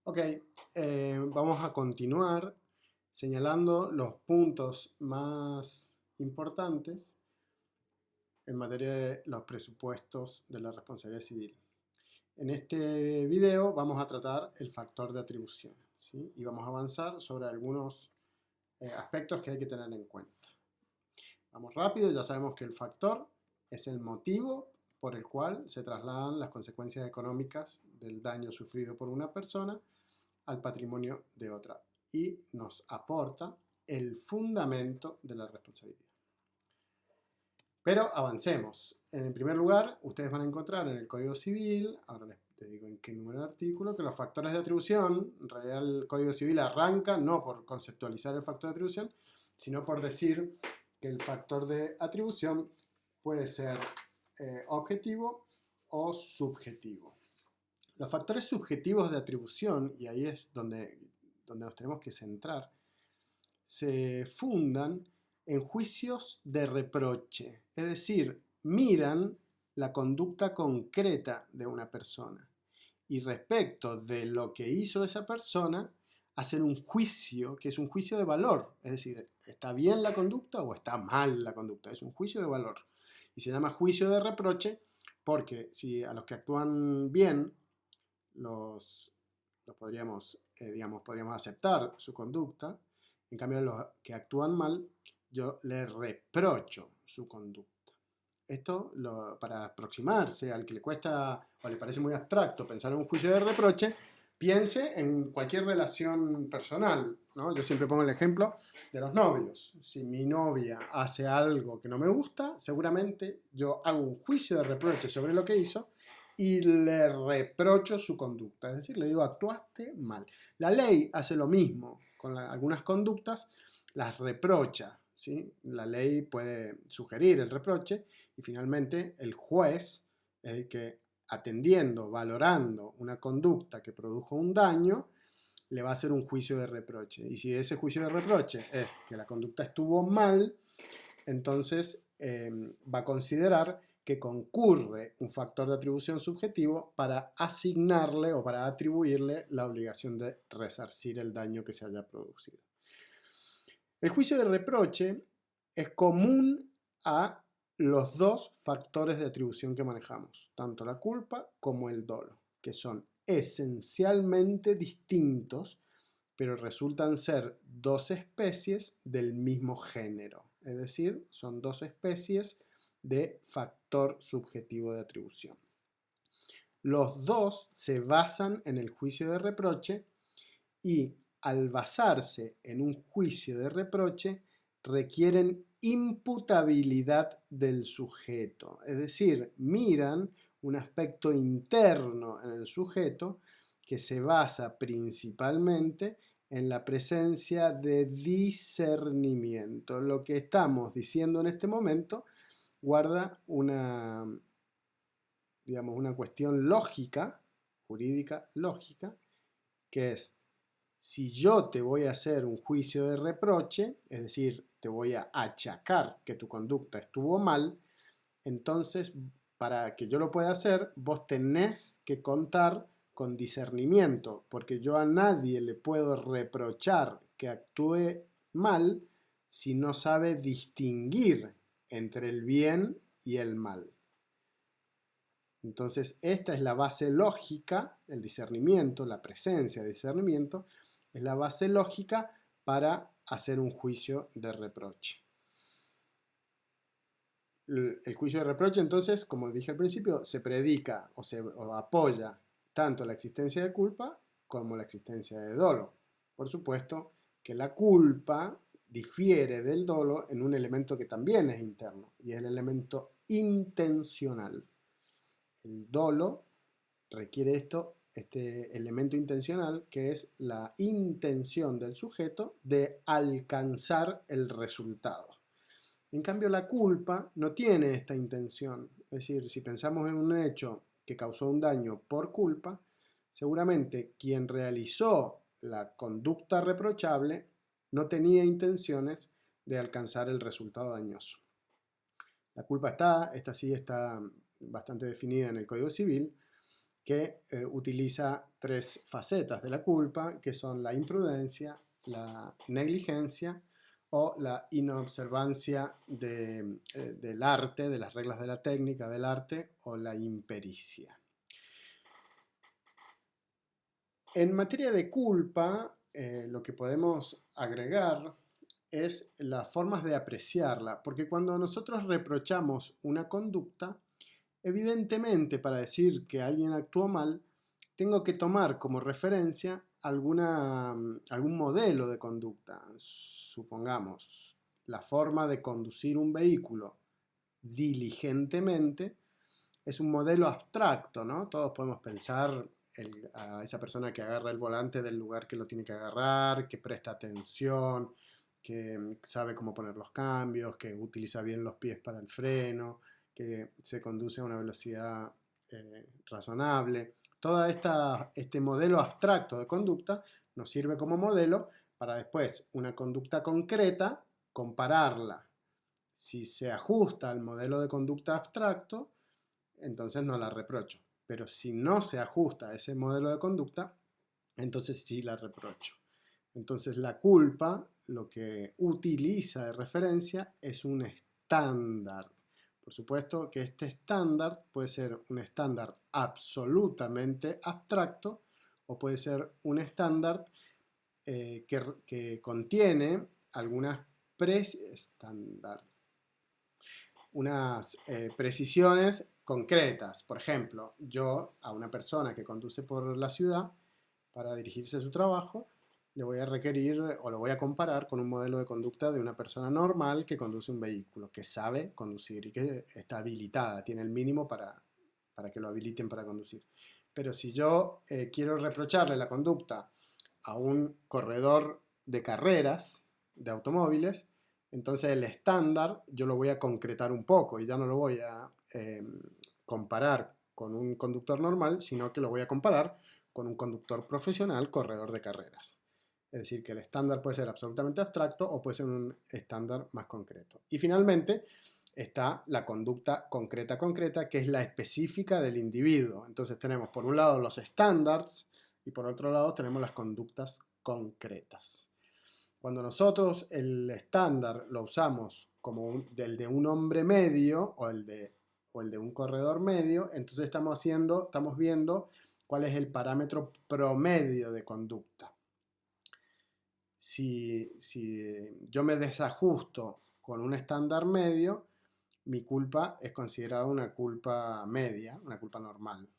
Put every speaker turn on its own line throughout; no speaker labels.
Ok, vamos a continuar señalando los puntos más importantes en materia de los presupuestos de la responsabilidad civil. En este video vamos a tratar el factor de atribución, ¿sí? Y vamos a avanzar sobre algunos aspectos que hay que tener en cuenta. Vamos rápido, ya sabemos que el factor es el motivo por el cual se trasladan las consecuencias económicas del daño sufrido por una persona al patrimonio de otra y nos aporta el fundamento de la responsabilidad. Pero avancemos. En primer lugar, ustedes van a encontrar en el Código Civil, ahora les digo en qué número de artículo, que los factores de atribución, en realidad el Código Civil arranca no por conceptualizar el factor de atribución, sino por decir que el factor de atribución puede ser objetivo o subjetivo. Los factores subjetivos de atribución, y ahí es donde nos tenemos que centrar, se fundan en juicios de reproche, es decir, miran la conducta concreta de una persona y respecto de lo que hizo esa persona hacen un juicio que es un juicio de valor, es decir, ¿está bien la conducta o está mal la conducta? Es un juicio de valor y se llama juicio de reproche porque si a los que actúan bien los podríamos, podríamos aceptar su conducta, en cambio los que actúan mal, yo les reprocho su conducta. Esto, para aproximarse al que le cuesta o le parece muy abstracto pensar en un juicio de reproche, piense en cualquier relación personal, ¿no? Yo siempre pongo el ejemplo de los novios. Si mi novia hace algo que no me gusta, seguramente yo hago un juicio de reproche sobre lo que hizo y le reprocho su conducta, es decir, le digo actuaste mal. La ley hace lo mismo con algunas conductas, las reprocha, ¿sí? La ley puede sugerir el reproche y finalmente el juez es el que atendiendo, valorando una conducta que produjo un daño, le va a hacer un juicio de reproche. Y si ese juicio de reproche es que la conducta estuvo mal, entonces va a considerar que concurre un factor de atribución subjetivo para asignarle o para atribuirle la obligación de resarcir el daño que se haya producido. El juicio de reproche es común a los dos factores de atribución que manejamos, tanto la culpa como el dolo, que son esencialmente distintos, pero resultan ser dos especies del mismo género, es decir, son dos especies de factor subjetivo de atribución. Los dos se basan en el juicio de reproche y al basarse en un juicio de reproche requieren imputabilidad del sujeto, es decir, miran un aspecto interno en el sujeto que se basa principalmente en la presencia de discernimiento. Lo que estamos diciendo en este momento guarda una, digamos, una cuestión lógica, jurídica lógica, que es, si yo te voy a hacer un juicio de reproche, es decir, te voy a achacar que tu conducta estuvo mal, entonces para que yo lo pueda hacer, vos tenés que contar con discernimiento, porque yo a nadie le puedo reprochar que actúe mal si no sabe distinguir entre el bien y el mal. Entonces, esta es la base lógica, el discernimiento, la presencia de discernimiento, es la base lógica para hacer un juicio de reproche. El juicio de reproche, entonces, como dije al principio, se predica o apoya tanto la existencia de culpa como la existencia de dolo. Por supuesto que la culpa difiere del dolo en un elemento que también es interno, y es el elemento intencional. El dolo requiere este elemento intencional, que es la intención del sujeto de alcanzar el resultado. En cambio, la culpa no tiene esta intención. Es decir, si pensamos en un hecho que causó un daño por culpa, seguramente quien realizó la conducta reprochable no tenía intenciones de alcanzar el resultado dañoso. La culpa esta sí está bastante definida en el Código Civil, que utiliza tres facetas de la culpa, que son la imprudencia, la negligencia o la inobservancia del arte, de las reglas de la técnica del arte, o la impericia. En materia de culpa, lo que podemos agregar es las formas de apreciarla, porque cuando nosotros reprochamos una conducta, evidentemente para decir que alguien actuó mal, tengo que tomar como referencia algún modelo de conducta. Supongamos, la forma de conducir un vehículo diligentemente es un modelo abstracto, ¿no? Todos podemos pensar a esa persona que agarra el volante del lugar que lo tiene que agarrar, que presta atención, que sabe cómo poner los cambios, que utiliza bien los pies para el freno, que se conduce a una velocidad razonable. Todo este modelo abstracto de conducta nos sirve como modelo para después una conducta concreta, compararla. Si se ajusta al modelo de conducta abstracto, entonces no la reprocho. Pero si no se ajusta a ese modelo de conducta, entonces sí la reprocho. Entonces la culpa lo que utiliza de referencia es un estándar. Por supuesto que este estándar puede ser un estándar absolutamente abstracto o puede ser un estándar que contiene unas precisiones concretas. Por ejemplo, yo a una persona que conduce por la ciudad para dirigirse a su trabajo, le voy a requerir o lo voy a comparar con un modelo de conducta de una persona normal que conduce un vehículo, que sabe conducir y que está habilitada, tiene el mínimo para que lo habiliten para conducir. Pero si yo quiero reprocharle la conducta a un corredor de carreras de automóviles, entonces el estándar yo lo voy a concretar un poco y ya no lo voy a comparar con un conductor normal, sino que lo voy a comparar con un conductor profesional corredor de carreras. Es decir, que el estándar puede ser absolutamente abstracto o puede ser un estándar más concreto. Y finalmente está la conducta concreta, que es la específica del individuo. Entonces tenemos por un lado los estándares y por otro lado tenemos las conductas concretas. Cuando nosotros el estándar lo usamos como el de un hombre medio o el de un corredor medio, entonces estamos viendo cuál es el parámetro promedio de conducta. Si yo me desajusto con un estándar medio, mi culpa es considerada una culpa media, una culpa normal.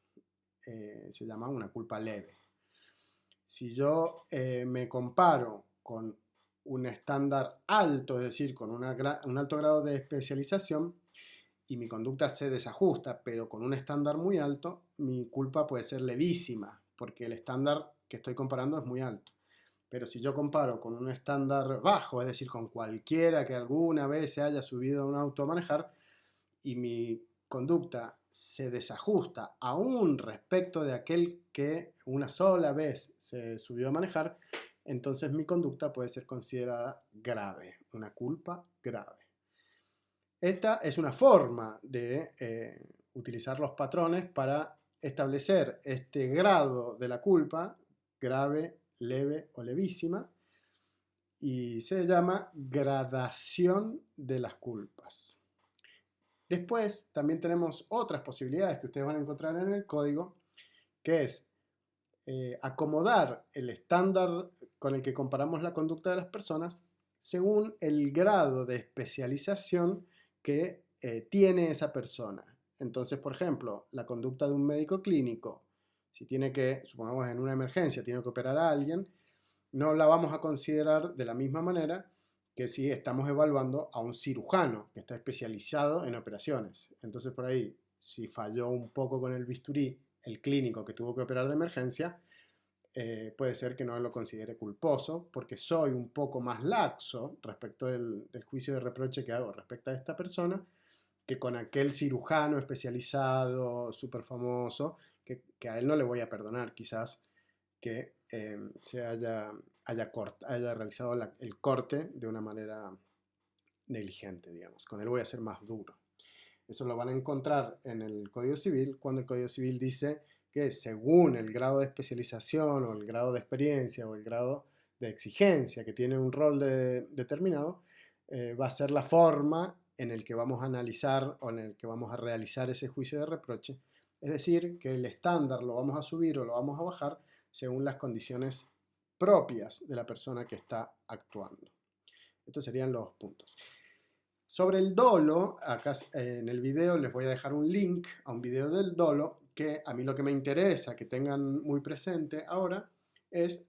Se llama una culpa leve. Si yo me comparo con un estándar alto, es decir, con un alto grado de especialización, y mi conducta se desajusta, pero con un estándar muy alto, mi culpa puede ser levísima, porque el estándar que estoy comparando es muy alto. Pero si yo comparo con un estándar bajo, es decir, con cualquiera que alguna vez se haya subido a un auto a manejar, y mi conducta se desajusta aún respecto de aquel que una sola vez se subió a manejar, entonces mi conducta puede ser considerada grave, una culpa grave. Esta es una forma de utilizar los patrones para establecer este grado de la culpa, grave, leve o levísima, y se llama gradación de las culpas. Después también tenemos otras posibilidades que ustedes van a encontrar en el código, que es acomodar el estándar con el que comparamos la conducta de las personas según el grado de especialización que tiene esa persona. Entonces, por ejemplo, la conducta de un médico clínico, si tiene que, supongamos en una emergencia, tiene que operar a alguien, no la vamos a considerar de la misma manera que si estamos evaluando a un cirujano que está especializado en operaciones. Entonces, por ahí, si falló un poco con el bisturí, el clínico que tuvo que operar de emergencia, puede ser que no lo considere culposo porque soy un poco más laxo respecto del juicio de reproche que hago respecto a esta persona que con aquel cirujano especializado, súper famoso, que a él no le voy a perdonar quizás que se haya realizado el corte de una manera negligente, digamos. Con él voy a ser más duro. Eso lo van a encontrar en el Código Civil cuando el Código Civil dice que según el grado de especialización o el grado de experiencia o el grado de exigencia que tiene un rol determinado, va a ser la forma en el que vamos a analizar o en el que vamos a realizar ese juicio de reproche. Es decir, que el estándar lo vamos a subir o lo vamos a bajar según las condiciones propias de la persona que está actuando. Estos serían los puntos. Sobre el dolo, acá en el video les voy a dejar un link a un video del dolo, que a mí lo que me interesa que tengan muy presente ahora es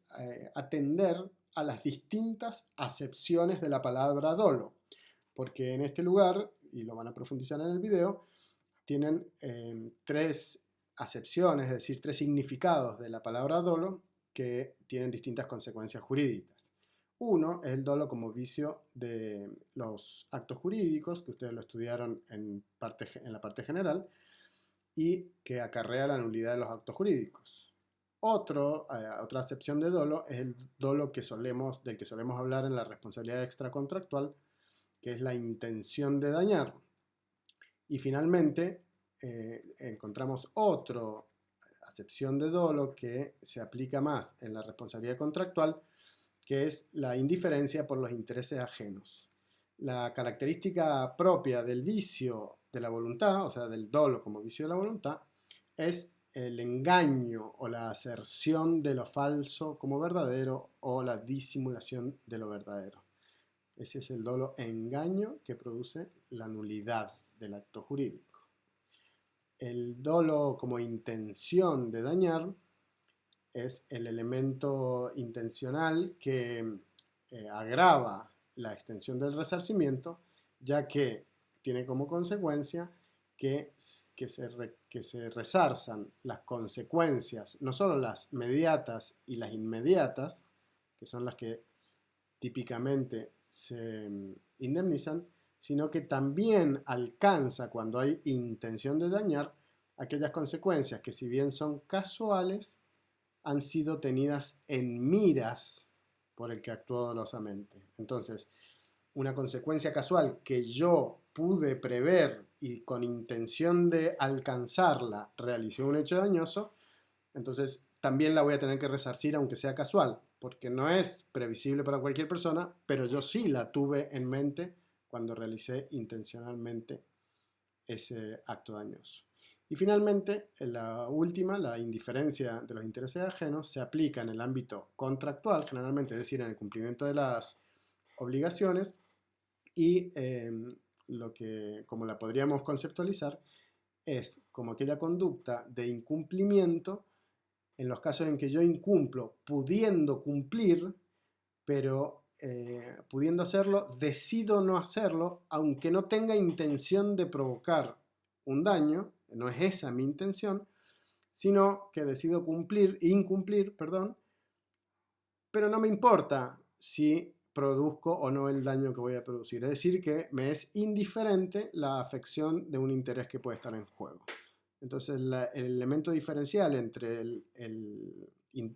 atender a las distintas acepciones de la palabra dolo, porque en este lugar, y lo van a profundizar en el video, tienen tres acepciones, es decir, tres significados de la palabra dolo que tienen distintas consecuencias jurídicas. Uno es el dolo como vicio de los actos jurídicos, que ustedes lo estudiaron en la parte general, y que acarrea la nulidad de los actos jurídicos. Otra acepción de dolo es el dolo del que solemos hablar en la responsabilidad extracontractual, que es la intención de dañar. Y finalmente encontramos otra acepción de dolo que se aplica más en la responsabilidad contractual, que es la indiferencia por los intereses ajenos. La característica propia del vicio de la voluntad, o sea, del dolo como vicio de la voluntad, es el engaño o la aserción de lo falso como verdadero o la disimulación de lo verdadero. Ese es el dolo engaño que produce la nulidad del acto jurídico. El dolo como intención de dañar es el elemento intencional que agrava la extensión del resarcimiento, ya que tiene como consecuencia que se resarzan las consecuencias, no solo las mediatas y las inmediatas, que son las que típicamente se indemnizan, sino que también alcanza, cuando hay intención de dañar, aquellas consecuencias que, si bien son casuales, han sido tenidas en miras por el que actuó dolosamente. Entonces, una consecuencia casual que yo pude prever y con intención de alcanzarla realicé un hecho dañoso, entonces también la voy a tener que resarcir aunque sea casual, porque no es previsible para cualquier persona, pero yo sí la tuve en mente cuando realicé intencionalmente ese acto dañoso. Y finalmente, la última, la indiferencia de los intereses ajenos, se aplica en el ámbito contractual, generalmente, es decir, en el cumplimiento de las obligaciones, y como la podríamos conceptualizar, es como aquella conducta de incumplimiento en los casos en que yo incumplo pudiendo cumplir, pero pudiendo hacerlo, decido no hacerlo, aunque no tenga intención de provocar un daño, no es esa mi intención, sino que decido incumplir, pero no me importa si produzco o no el daño que voy a producir. Es decir, que me es indiferente la afección de un interés que puede estar en juego. Entonces, el elemento diferencial entre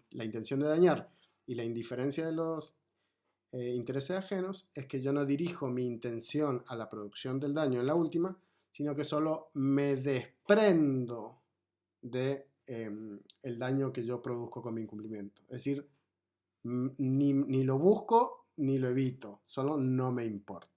la intención de dañar y la indiferencia de los intereses ajenos es que yo no dirijo mi intención a la producción del daño en la última, sino que solo me desprendo de el daño que yo produzco con mi incumplimiento. Es decir, ni lo busco ni lo evito, solo no me importa.